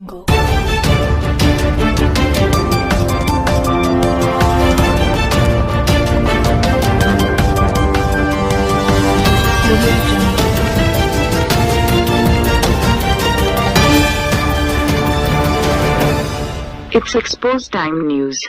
Go. It's Exposed Time News.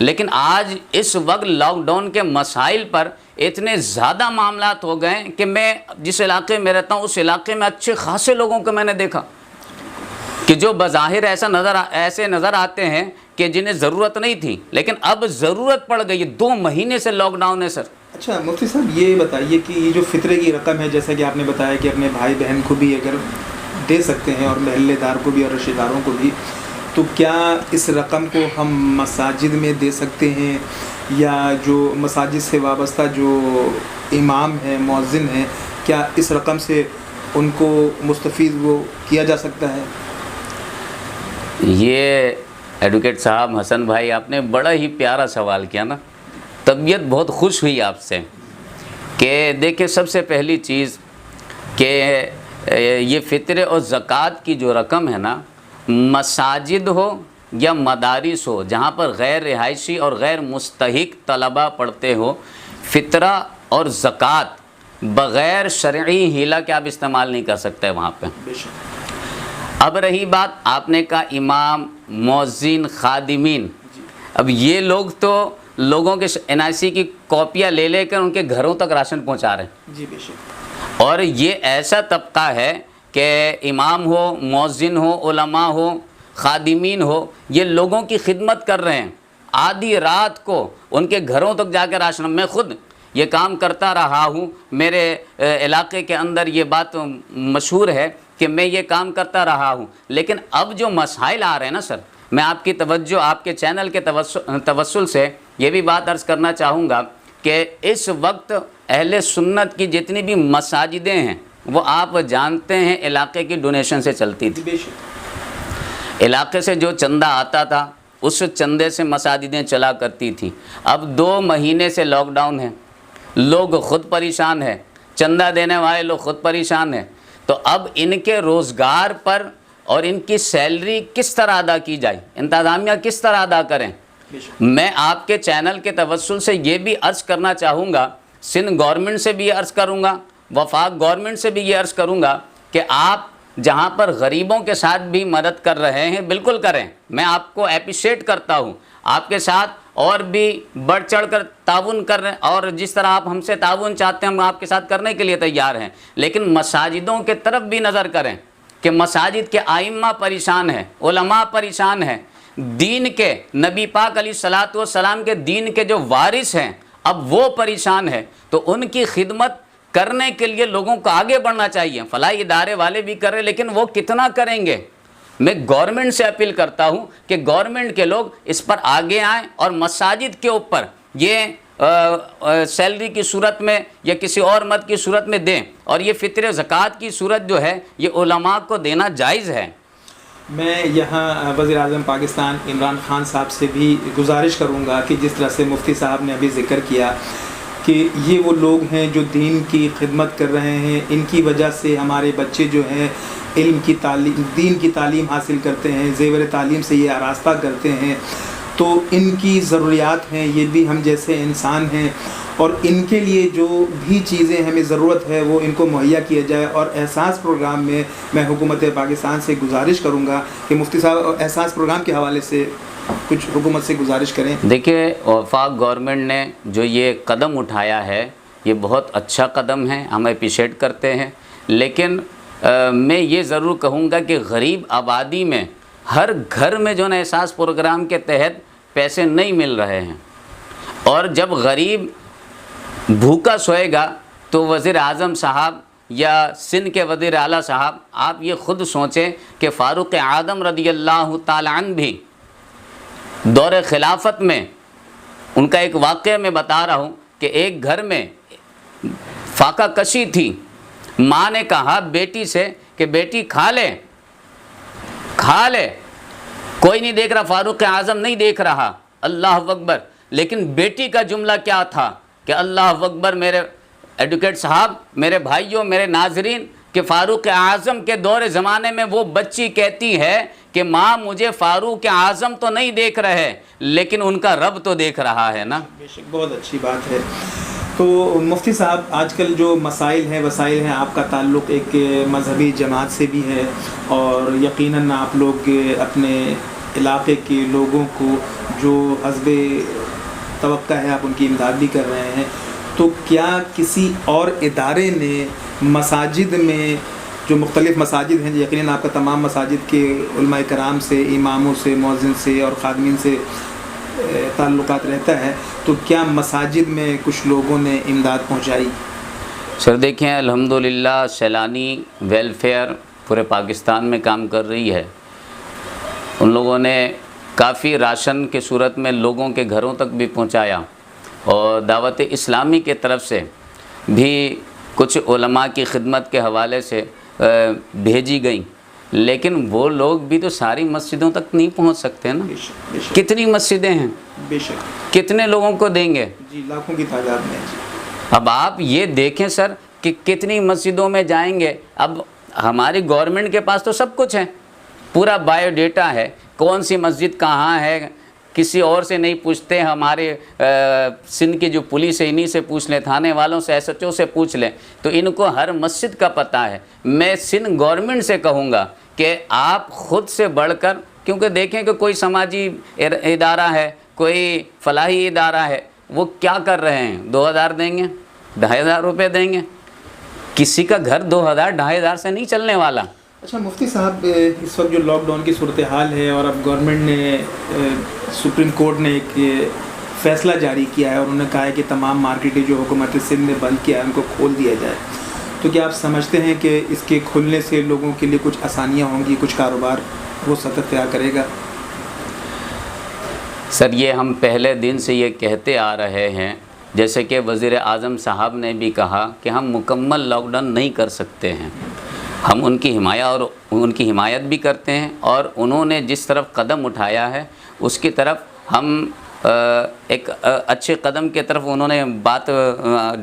لیکن آج اس وقت لاک ڈاؤن کے مسائل پر اتنے زیادہ معاملات ہو گئے کہ میں جس علاقے میں رہتا ہوں اس علاقے میں اچھے خاصے لوگوں کو میں نے دیکھا کہ جو بظاہر ایسے نظر آتے ہیں کہ جنہیں ضرورت نہیں تھی، لیکن اب ضرورت پڑ گئی. 2 مہینے سے لاک ڈاؤن ہے سر. اچھا مفتی صاحب یہ بتائیے کہ یہ جو فطرے کی رقم ہے، جیسا کہ آپ نے بتایا کہ اپنے بھائی بہن کو بھی اگر دے سکتے ہیں اور محلے دار کو بھی اور رشتہ داروں کو بھی، تو کیا اس رقم کو ہم مساجد میں دے سکتے ہیں، یا جو مساجد سے وابستہ جو امام ہیں، مؤذن ہیں، کیا اس رقم سے ان کو مستفید وہ کیا جا سکتا ہے؟ یہ ایڈوکیٹ صاحب حسن بھائی آپ نے بڑا ہی پیارا سوال کیا نا. طبیعت بہت خوش ہوئی آپ سے کہ دیکھیں سب سے پہلی چیز کہ یہ فطرے اور زکوٰۃ کی جو رقم ہے نا، مساجد ہو یا مدارس ہو جہاں پر غیر رہائشی اور غیر مستحق طلبہ پڑھتے ہو، فطرہ اور زکوٰۃ بغیر شرعی ہیلہ کے آپ استعمال نہیں کر سکتے وہاں پہ. اب رہی بات آپ نے کہا امام، مؤذن، خادمین، اب یہ لوگ تو لوگوں کے NIC کی کاپیاں لے لے کر ان کے گھروں تک راشن پہنچا رہے ہیں. جی بے شک. اور یہ ایسا طبقہ ہے کہ امام ہو، مؤذن ہو، علماء ہو، خادمین ہو، یہ لوگوں کی خدمت کر رہے ہیں. آدھی رات کو ان کے گھروں تک جا کے راشن، میں خود یہ کام کرتا رہا ہوں، میرے علاقے کے اندر یہ بات مشہور ہے کہ میں یہ کام کرتا رہا ہوں. لیکن اب جو مسائل آ رہے ہیں نا سر، میں آپ کی توجہ آپ کے چینل کے توسل سے یہ بھی بات عرض کرنا چاہوں گا کہ اس وقت اہل سنت کی جتنی بھی مساجدیں ہیں وہ آپ جانتے ہیں علاقے کی ڈونیشن سے چلتی تھی. علاقے سے جو چندہ آتا تھا اس چندے سے مساجدیں چلا کرتی تھیں. اب 2 مہینے سے لاک ڈاؤن ہے، لوگ خود پریشان ہیں، چندہ دینے والے لوگ خود پریشان ہیں. تو اب ان کے روزگار پر اور ان کی سیلری کس طرح ادا کی جائے، انتظامیہ کس طرح ادا کریں. میں آپ کے چینل کے توسل سے یہ بھی عرض کرنا چاہوں گا، سندھ گورنمنٹ سے بھی یہ عرض کروں گا، وفاق گورنمنٹ سے بھی یہ عرض کروں گا کہ آپ جہاں پر غریبوں کے ساتھ بھی مدد کر رہے ہیں بالکل کریں. میں آپ کو اپریشیٹ کرتا ہوں، آپ کے ساتھ اور بھی بڑھ چڑھ کر تعاون کر رہے ہیں، اور جس طرح آپ ہم سے تعاون چاہتے ہیں ہم آپ کے ساتھ کرنے کے لیے تیار ہیں. لیکن مساجدوں کے طرف بھی نظر کریں کہ مساجد کے ائمہ پریشان ہیں، علماء پریشان ہیں، دین کے نبی پاک علیہ الصلوۃ والسلام کے دین کے جو وارث ہیں اب وہ پریشان ہیں. تو ان کی خدمت کرنے کے لیے لوگوں کو آگے بڑھنا چاہیے. فلاحی ادارے والے بھی کر رہے لیکن وہ کتنا کریں گے. میں گورنمنٹ سے اپیل کرتا ہوں کہ گورنمنٹ کے لوگ اس پر آگے آئیں اور مساجد کے اوپر یہ سیلری کی صورت میں یا کسی اور مد کی صورت میں دیں، اور یہ فطر زکوٰۃ کی صورت جو ہے یہ علماء کو دینا جائز ہے. میں یہاں وزیر اعظم پاکستان عمران خان صاحب سے بھی گزارش کروں گا کہ جس طرح سے مفتی صاحب نے ابھی ذکر کیا کہ یہ وہ لوگ ہیں جو دین کی خدمت کر رہے ہیں، ان کی وجہ سے ہمارے بچے جو ہیں علم کی تعلیم، دین کی تعلیم حاصل کرتے ہیں، زیور تعلیم سے یہ آراستہ کرتے ہیں، تو ان کی ضروریات ہیں، یہ بھی ہم جیسے انسان ہیں، اور ان کے لیے جو بھی چیزیں ہمیں ضرورت ہے وہ ان کو مہیا کیا جائے. اور احساس پروگرام میں میں حکومت پاکستان سے گزارش کروں گا کہ مفتی صاحب احساس پروگرام کے حوالے سے کچھ حکومت سے گزارش کریں. دیکھیے وفاق گورنمنٹ نے جو یہ قدم اٹھایا ہے یہ بہت اچھا قدم ہے، ہم اپریشیٹ کرتے ہیں. لیکن میں یہ ضرور کہوں گا کہ غریب آبادی میں ہر گھر میں جو نا احساس پروگرام کے تحت پیسے نہیں مل رہے ہیں، اور جب غریب بھوکا سوئے گا تو وزیر اعظم صاحب یا سندھ کے وزیر اعلیٰ صاحب آپ یہ خود سوچیں کہ فاروق اعظم رضی اللہ تعالیٰ عنہ بھی دور خلافت میں ان کا ایک واقعہ میں بتا رہا ہوں کہ ایک گھر میں فاقہ کشی تھی. ماں نے کہا بیٹی سے کہ بیٹی کھا لے، کوئی نہیں دیکھ رہا، فاروق اعظم نہیں دیکھ رہا، اللہ اکبر. لیکن بیٹی کا جملہ کیا تھا کہ اللہ اکبر. میرے ایڈوکیٹ صاحب، میرے بھائیوں، میرے ناظرین، کہ فاروق اعظم کے دور زمانے میں وہ بچی کہتی ہے کہ ماں مجھے فاروق اعظم تو نہیں دیکھ رہے لیکن ان کا رب تو دیکھ رہا ہے نا. بے شک بہت اچھی بات ہے. تو مفتی صاحب آج کل جو مسائل ہیں آپ کا تعلق ایک مذہبی جماعت سے بھی ہے، اور یقیناً آپ لوگ اپنے علاقے کے لوگوں کو جو حسب توقع ہے آپ ان کی امداد بھی کر رہے ہیں، تو کیا کسی اور ادارے نے مساجد میں، جو مختلف مساجد ہیں، یقیناً آپ کا تمام مساجد کے علماء کرام سے، اماموں سے، مؤذن سے اور خادمین سے تعلقات رہتا ہے، تو کیا مساجد میں کچھ لوگوں نے امداد پہنچائی؟ سر دیکھیں، الحمدللہ سیلانی ویلفیئر پورے پاکستان میں کام کر رہی ہے. ان لوگوں نے کافی راشن کے صورت میں لوگوں کے گھروں تک بھی پہنچایا، اور دعوت اسلامی کے طرف سے بھی کچھ علماء کی خدمت کے حوالے سے بھیجی گئیں، لیکن وہ لوگ بھی تو ساری مسجدوں تک نہیں پہنچ سکتے نا. بے شک کتنی مسجدیں ہیں، بے شک، کتنے لوگوں کو دیں گے؟ جی لاکھوں کی تعداد میں. اب آپ یہ دیکھیں سر کہ کتنی مسجدوں میں جائیں گے. اب ہماری گورنمنٹ کے پاس تو سب کچھ ہے، پورا بایو ڈیٹا ہے، کون سی مسجد کہاں ہے، کسی اور سے نہیں پوچھتے. ہمارے سندھ کی جو پولیس ہے انہی سے پوچھ لیں، تھانے والوں سے، ایس ایچ او سے پوچھ لیں، تو ان کو ہر مسجد کا پتہ ہے. میں سندھ گورنمنٹ سے کہوں گا کہ آپ خود سے بڑھ کر، کیونکہ دیکھیں کہ کوئی سماجی ادارہ ہے، کوئی فلاحی ادارہ ہے، وہ کیا کر رہے ہیں؟ 2000 دیں گے، 2500 روپے دیں گے. کسی کا گھر 2000 2500 سے نہیں چلنے والا. اچھا مفتی صاحب، اس وقت جو لاک ڈاؤن کی صورتحال ہے، اور اب گورنمنٹ نے، سپریم کورٹ نے ایک فیصلہ جاری کیا ہے، اور انہوں نے کہا ہے کہ تمام مارکیٹیں جو حکومت سندھ نے بند کیا ہے ان کو کھول دیا جائے، تو کیا آپ سمجھتے ہیں کہ اس کے کھلنے سے لوگوں کے لیے کچھ آسانیاں ہوں گی، کچھ کاروبار وہ سطح اختیار کرے گا؟ سر یہ ہم پہلے دن سے یہ کہتے آ رہے ہیں، جیسے کہ وزیر اعظم صاحب نے بھی کہا کہ ہم مکمل لاک ڈاؤن نہیں کر سکتے ہیں. ہم ان کی حمایت بھی کرتے ہیں، اور انہوں نے جس طرف قدم اٹھایا ہے اس کی طرف ہم ایک اچھے قدم کے طرف انہوں نے بات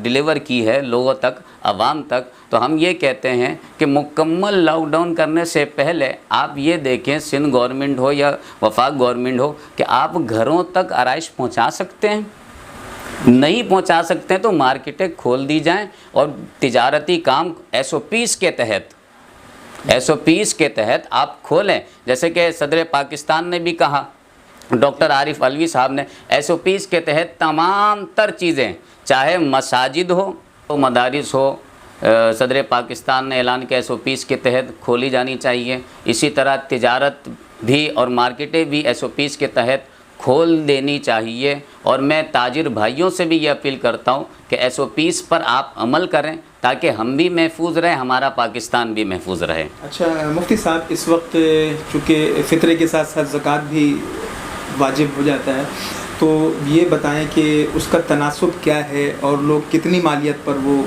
ڈیلیور کی ہے لوگوں تک، عوام تک. تو ہم یہ کہتے ہیں کہ مکمل لاک ڈاؤن کرنے سے پہلے آپ یہ دیکھیں، سندھ گورنمنٹ ہو یا وفاق گورنمنٹ ہو، کہ آپ گھروں تک آرائش پہنچا سکتے ہیں. نہیں پہنچا سکتے ہیں تو مارکیٹیں کھول دی جائیں، اور تجارتی کام SOPs کے تحت آپ کھولیں. جیسے کہ صدر پاکستان نے بھی کہا، ڈاکٹر عارف علوی صاحب نے، SOPs کے تحت تمام تر چیزیں، چاہے مساجد ہو، مدارس ہو، صدر پاکستان نے اعلان کیا SOPs کے تحت کھولی جانی چاہیے. اسی طرح تجارت بھی اور مارکیٹیں بھی SOPs کے تحت کھول دینی چاہیے. اور میں تاجر بھائیوں سے بھی یہ اپیل کرتا ہوں کہ SOPs پر آپ عمل کریں، تاکہ ہم بھی محفوظ رہیں، ہمارا پاکستان بھی محفوظ رہے. اچھا مفتی صاحب، اس وقت چونکہ فطرے کے ساتھ ساتھ زکوٰۃ بھی واجب ہو جاتا ہے، تو یہ بتائیں کہ اس کا تناسب کیا ہے، اور لوگ کتنی مالیت پر وہ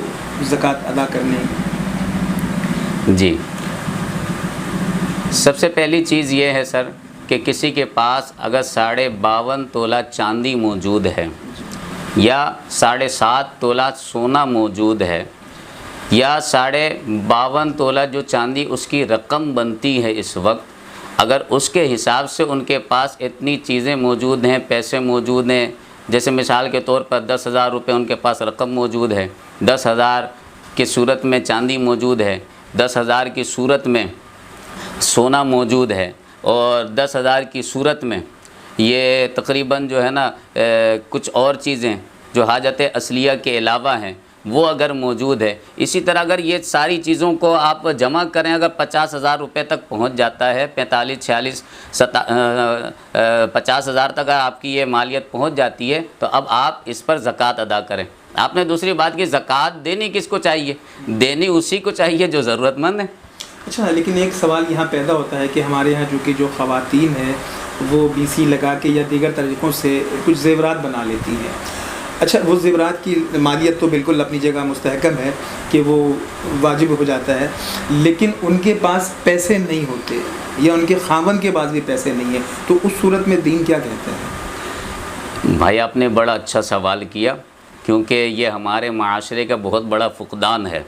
زکوٰۃ ادا کرنے ہیں؟ جی، سب سے پہلی چیز یہ ہے سر کہ کسی کے پاس اگر 52.5 تولہ چاندی موجود ہے، یا 7.5 تولہ سونا موجود ہے، یا 52.5 تولہ جو چاندی اس کی رقم بنتی ہے اس وقت، اگر اس کے حساب سے ان کے پاس اتنی چیزیں موجود ہیں، پیسے موجود ہیں، جیسے مثال کے طور پر 10,000 روپے ان کے پاس رقم موجود ہے، 10,000 کی صورت میں چاندی موجود ہے، 10,000 کی صورت میں سونا موجود ہے، اور 10,000 کی صورت میں یہ تقریباً جو ہے نا کچھ اور چیزیں جو حاجت اصلیہ کے علاوہ ہیں وہ اگر موجود ہے. اسی طرح اگر یہ ساری چیزوں کو آپ جمع کریں، اگر 50,000 روپے تک پہنچ جاتا ہے، 45، 46، 50,000 تک اگر آپ کی یہ مالیت پہنچ جاتی ہے، تو اب آپ اس پر زکوٰۃ ادا کریں. آپ نے دوسری بات کی، زکوٰۃ دینی کس کو چاہیے؟ دینی اسی کو چاہیے جو ضرورت مند ہے. اچھا، لیکن ایک سوال یہاں پیدا ہوتا ہے کہ ہمارے یہاں جو خواتین ہیں وہ BC لگا کے یا دیگر طریقوں سے کچھ زیورات بنا لیتی ہیں. اچھا، وہ زیورات کی مالیت تو بالکل اپنی جگہ مستحکم ہے کہ وہ واجب ہو جاتا ہے، لیکن ان کے پاس پیسے نہیں ہوتے، یا ان کے خاوند کے پاس بھی پیسے نہیں ہیں، تو اس صورت میں دین کیا کہتا ہے؟ بھائی آپ نے بڑا اچھا سوال کیا، کیونکہ یہ ہمارے معاشرے کا بہت بڑا فقدان ہے،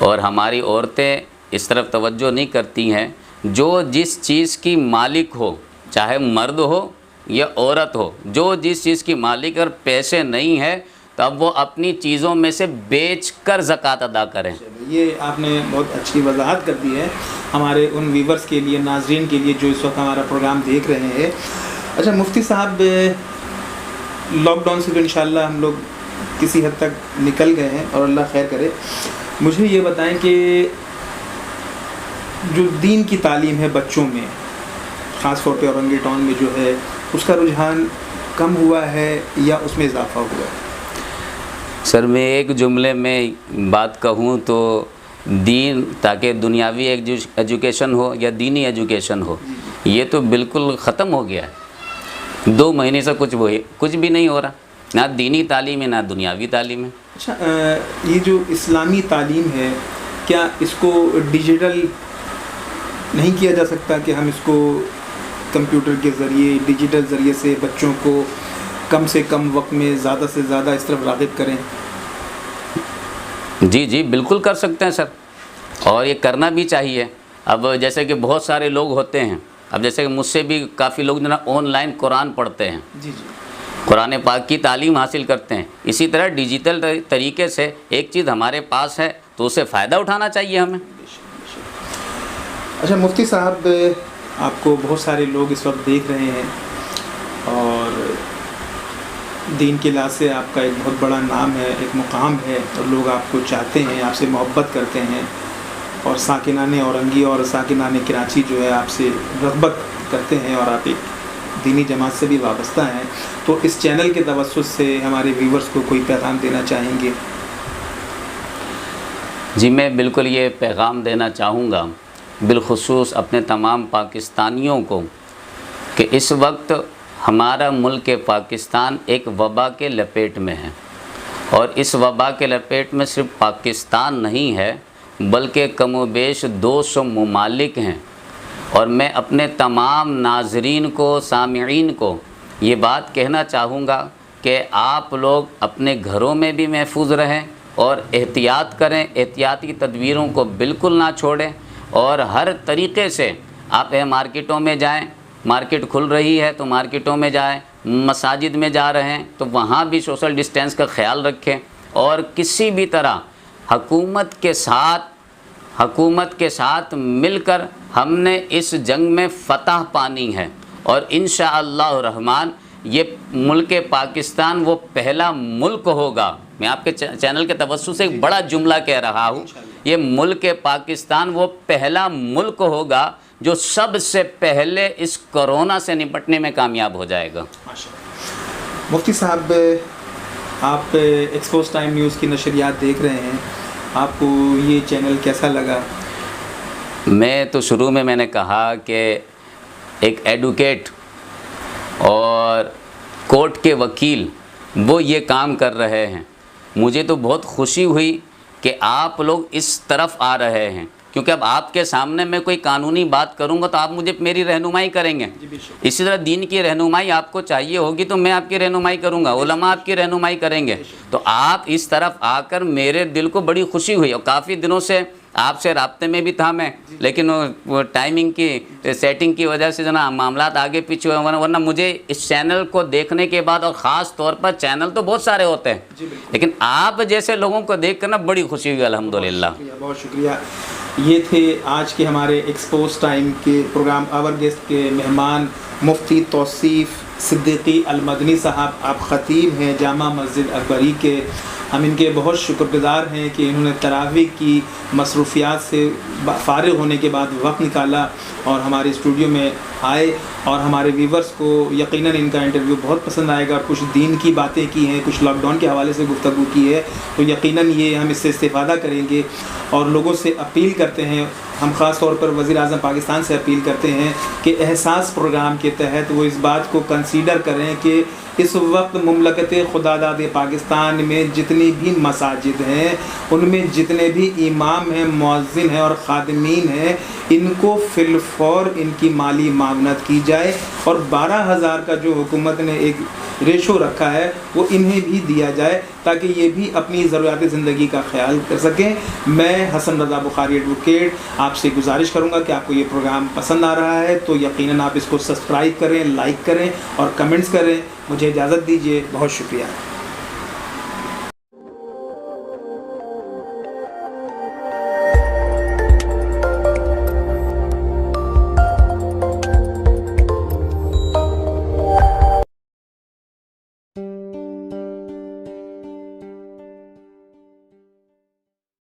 اور ہماری عورتیں اس طرف توجہ نہیں کرتی ہیں. جو جس چیز کی مالک ہو، چاہے مرد ہو یا عورت ہو، جو جس چیز کی مالک، اور پیسے نہیں ہے تو اب وہ اپنی چیزوں میں سے بیچ کر زکوٰۃ ادا کریں۔ یہ آپ نے بہت اچھی وضاحت کر دی ہے ہمارے ان ویورز کے لیے، ناظرین کے لیے جو اس وقت ہمارا پروگرام دیکھ رہے ہیں۔ اچھا مفتی صاحب، لاک ڈاؤن سے تو انشاءاللہ ہم لوگ کسی حد تک نکل گئے ہیں اور اللہ خیر کرے، مجھے یہ بتائیں کہ جو دین کی تعلیم ہے بچوں میں، خاص طور پہ اورنگی ٹاؤن میں جو ہے، اس کا رجحان کم ہوا ہے یا اس میں اضافہ ہوا ہے؟ سر میں ایک جملے میں بات کہوں تو دین، تاکہ دنیاوی ایجوکیشن ہو یا دینی ایجوکیشن ہو، یہ تو بالکل ختم ہو گیا ہے۔ 2 مہینے سے کچھ بھی نہیں ہو رہا، نہ دینی تعلیم ہے نہ دنیاوی تعلیم ہے۔ اچھا، یہ جو اسلامی تعلیم ہے، کیا اس کو ڈیجیٹل نہیں کیا جا سکتا کہ ہم اس کو کمپیوٹر کے ذریعے، ڈیجیٹل ذریعے سے بچوں کو کم سے کم وقت میں زیادہ سے زیادہ اس طرف راغب کریں؟ جی بالکل کر سکتے ہیں سر، اور یہ کرنا بھی چاہیے۔ اب جیسے کہ بہت سارے لوگ ہوتے ہیں، اب جیسے کہ مجھ سے بھی کافی لوگ جو نا آن لائن قرآن پڑھتے ہیں، قرآن پاک کی تعلیم حاصل کرتے ہیں۔ اسی طرح ڈیجیٹل طریقے سے ایک چیز ہمارے پاس ہے تو اسے فائدہ اٹھانا چاہیے ہمیں۔ اچھا مفتی صاحب، آپ کو بہت سارے لوگ اس وقت دیکھ رہے ہیں اور دین کے لحاظ سے آپ کا ایک بہت بڑا نام ہے، ایک مقام ہے، اور لوگ آپ کو چاہتے ہیں، آپ سے محبت کرتے ہیں، اور ساکنان اورنگی اور ساکنان کراچی جو ہے آپ سے رغبت کرتے ہیں، اور آپ ایک دینی جماعت سے بھی وابستہ ہیں، تو اس چینل کے توسط سے ہمارے ویورز کو کوئی پیغام دینا چاہیں گے؟ جی میں بالکل یہ پیغام دینا چاہوں گا، بالخصوص اپنے تمام پاکستانیوں کو، کہ اس وقت ہمارا ملک پاکستان ایک وبا کے لپیٹ میں ہے، اور اس وبا کے لپیٹ میں صرف پاکستان نہیں ہے بلکہ کم و بیش 200 ممالک ہیں۔ اور میں اپنے تمام ناظرین کو، سامعین کو یہ بات کہنا چاہوں گا کہ آپ لوگ اپنے گھروں میں بھی محفوظ رہیں اور احتیاط کریں، احتیاطی تدبیروں کو بالکل نہ چھوڑیں، اور ہر طریقے سے آپ مارکیٹوں میں جائیں، مارکیٹ کھل رہی ہے تو مارکیٹوں میں جائیں، مساجد میں جا رہے ہیں تو وہاں بھی سوشل ڈسٹینس کا خیال رکھیں، اور کسی بھی طرح حکومت کے ساتھ مل کر ہم نے اس جنگ میں فتح پانی ہے، اور انشاءاللہ الرحمن یہ ملک پاکستان وہ پہلا ملک ہوگا۔ میں آپ کے چینل کے توسط سے ایک بڑا جملہ کہہ رہا ہوں، یہ ملک پاکستان وہ پہلا ملک ہوگا جو سب سے پہلے اس کرونا سے نپٹنے میں کامیاب ہو جائے گا۔ مفتی صاحب، آپ ایکسپوز ٹائم نیوز کی نشریات دیکھ رہے ہیں، آپ کو یہ چینل کیسا لگا؟ میں تو شروع میں نے کہا کہ ایک ایڈوکیٹ اور کورٹ کے وکیل وہ یہ کام کر رہے ہیں، مجھے تو بہت خوشی ہوئی کہ آپ لوگ اس طرف آ رہے ہیں، کیونکہ اب آپ کے سامنے میں کوئی قانونی بات کروں گا تو آپ مجھے میری رہنمائی کریں گے، اسی طرح دین کی رہنمائی آپ کو چاہیے ہوگی تو میں آپ کی رہنمائی کروں گا، علماء آپ کی رہنمائی کریں گے، تو آپ اس طرف آ کر میرے دل کو بڑی خوشی ہوئی، اور کافی دنوں سے آپ سے رابطے میں بھی تھا میں، لیکن وہ ٹائمنگ کی سیٹنگ کی وجہ سے جو نا معاملات آگے پیچھے ہوئے، ورنہ مجھے اس چینل کو دیکھنے کے بعد، اور خاص طور پر چینل تو بہت سارے ہوتے ہیں لیکن آپ جیسے لوگوں کو دیکھ کر نا بڑی خوشی ہوئی، الحمدللہ۔ بہت شکریہ۔ یہ تھے آج کے ہمارے ایکسپوز ٹائم کے پروگرام آور گیسٹ کے مہمان مفتی توصیف صدیقی المدنی صاحب۔ آپ خطیب ہیں جامع مسجد اکبری کے، ہم ان کے بہت شکر گزار ہیں کہ انہوں نے تراویح کی مصروفیات سے فارغ ہونے کے بعد وقت نکالا اور ہمارے اسٹوڈیو میں آئے، اور ہمارے ویورز کو یقیناً ان کا انٹرویو بہت پسند آئے گا۔ کچھ دین کی باتیں کی ہیں، کچھ لاک ڈاؤن کے حوالے سے گفتگو کی ہے، تو یقیناً یہ ہم اس سے استفادہ کریں گے، اور لوگوں سے اپیل کرتے ہیں، ہم خاص طور پر وزیر اعظم پاکستان سے اپیل کرتے ہیں کہ احساس پروگرام کے تحت وہ اس بات کو کنسیڈر کریں کہ اس وقت مملکت خدا داد پاکستان میں جتنی بھی مساجد ہیں، ان میں جتنے بھی امام ہیں، مؤذن ہیں اور خادمین ہیں، ان کو فی الفور ان کی مالی معاونت کی جائے، اور 12,000 کا جو حکومت نے ایک ریشو رکھا ہے وہ انہیں بھی دیا جائے تاکہ یہ بھی اپنی ضروریات زندگی کا خیال کر سکیں۔ میں حسن رضا بخاری ایڈوکیٹ آپ سے گزارش کروں گا کہ آپ کو یہ پروگرام پسند آ رہا ہے تو یقیناً آپ اس کو سبسکرائب کریں، لائک کریں اور کمنٹس کریں۔ مجھے اجازت دیجیے، بہت شکریہ۔